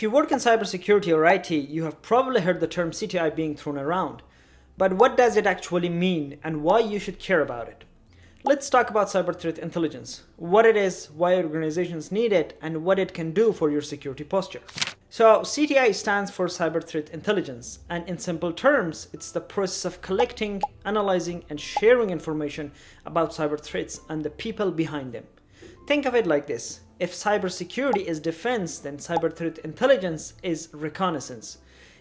If you work in cybersecurity or IT, you have probably heard the term CTI being thrown around. But what does it actually mean and why you should care about it? Let's talk about cyber threat intelligence, what it is, why organizations need it, and what it can do for your security posture. So CTI stands for Cyber Threat Intelligence, and in simple terms, it's the process of collecting, analyzing, and sharing information about cyber threats and the people behind them. Think of it like this. If cybersecurity is defense, then cyber threat intelligence is reconnaissance.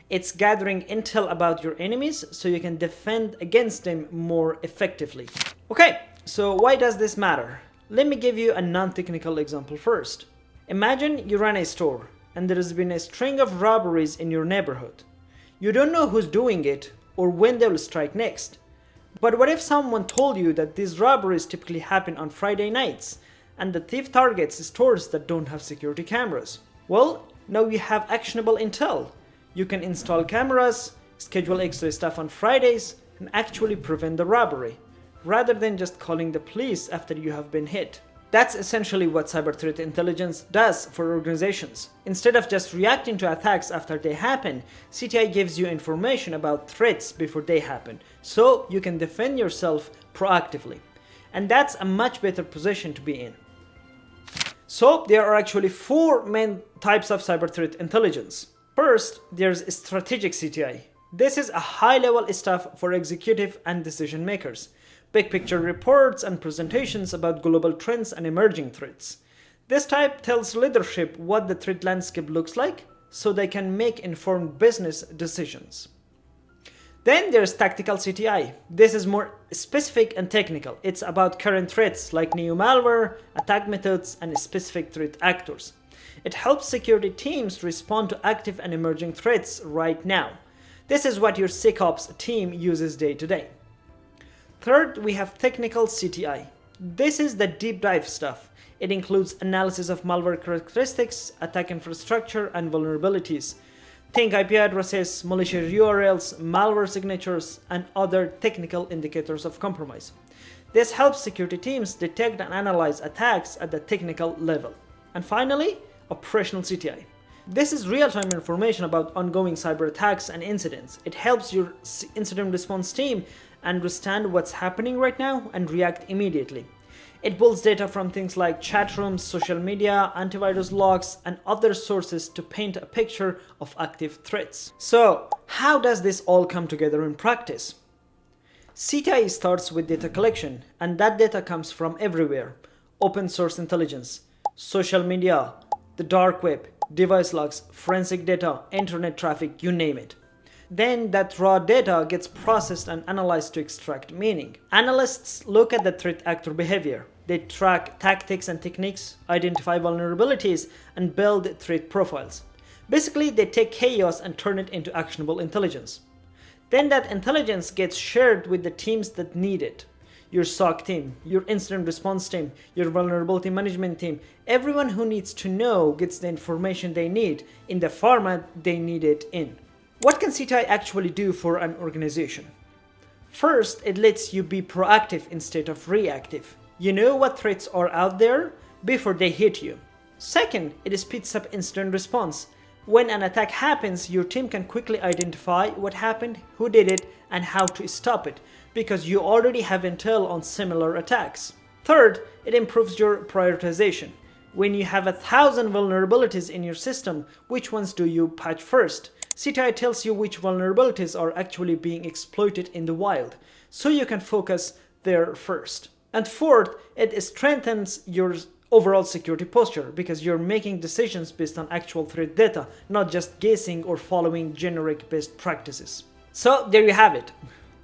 It's gathering intel about your enemies so you can defend against them more effectively. Okay, so why does this matter? Let me give you a non-technical example first. Imagine you run a store and there has been a string of robberies in your neighborhood. You don't know who's doing it or when they will strike next. But what if someone told you that these robberies typically happen on Friday nights and the thief targets stores that don't have security cameras? Well, now you have actionable intel. You can install cameras, schedule extra stuff on Fridays, and actually prevent the robbery, rather than just calling the police after you have been hit. That's essentially what cyber threat intelligence does for organizations. Instead of just reacting to attacks after they happen, CTI gives you information about threats before they happen, so you can defend yourself proactively. And that's a much better position to be in. So there are actually 4 main types of cyber threat intelligence. First, there's strategic CTI. This is a high-level stuff for executive and decision makers. Big picture reports and presentations about global trends and emerging threats. This type tells leadership what the threat landscape looks like so they can make informed business decisions. Then there's tactical CTI. This is more specific and technical. It's about current threats like new malware, attack methods, and specific threat actors. It helps security teams respond to active and emerging threats right now. This is what your SecOps team uses day to day. Third, we have technical CTI. This is the deep dive stuff. It includes analysis of malware characteristics, attack infrastructure, and vulnerabilities. Think IP addresses, malicious URLs, malware signatures, and other technical indicators of compromise. This helps security teams detect and analyze attacks at the technical level. And finally, operational CTI. This is real-time information about ongoing cyber attacks and incidents. It helps your incident response team understand what's happening right now and react immediately. It pulls data from things like chat rooms, social media, antivirus logs, and other sources to paint a picture of active threats. So, how does this all come together in practice? CTI starts with data collection, and that data comes from everywhere. Open source intelligence, social media, the dark web, device logs, forensic data, internet traffic, you name it. Then that raw data gets processed and analyzed to extract meaning. Analysts look at the threat actor behavior. They track tactics and techniques, identify vulnerabilities, and build threat profiles. Basically, they take chaos and turn it into actionable intelligence. Then that intelligence gets shared with the teams that need it. Your SOC team, your incident response team, your vulnerability management team, everyone who needs to know gets the information they need in the format they need it in. What can CTI actually do for an organization? First, it lets you be proactive instead of reactive. You know what threats are out there before they hit you. Second, it speeds up incident response. When an attack happens, your team can quickly identify what happened, who did it, and how to stop it, because you already have intel on similar attacks. Third, it improves your prioritization. When you have 1,000 vulnerabilities in your system, which ones do you patch first? CTI tells you which vulnerabilities are actually being exploited in the wild, so you can focus there first. And fourth, it strengthens your overall security posture because you're making decisions based on actual threat data, not just guessing or following generic best practices. So there you have it.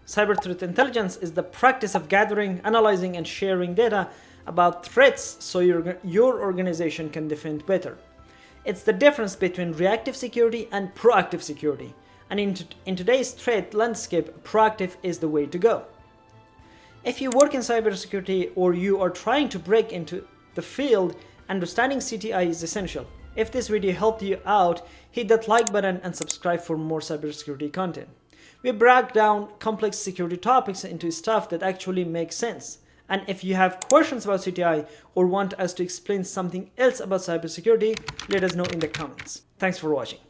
Cyber threat intelligence is the practice of gathering, analyzing, and sharing data about threats so your organization can defend better. It's the difference between reactive security and proactive security. And in today's threat landscape, proactive is the way to go. If you work in cybersecurity or you are trying to break into the field, understanding CTI is essential. If this video helped you out, hit that like button and subscribe for more cybersecurity content. We break down complex security topics into stuff that actually makes sense. And if you have questions about CTI or want us to explain something else about cybersecurity, let us know in the comments. Thanks for watching.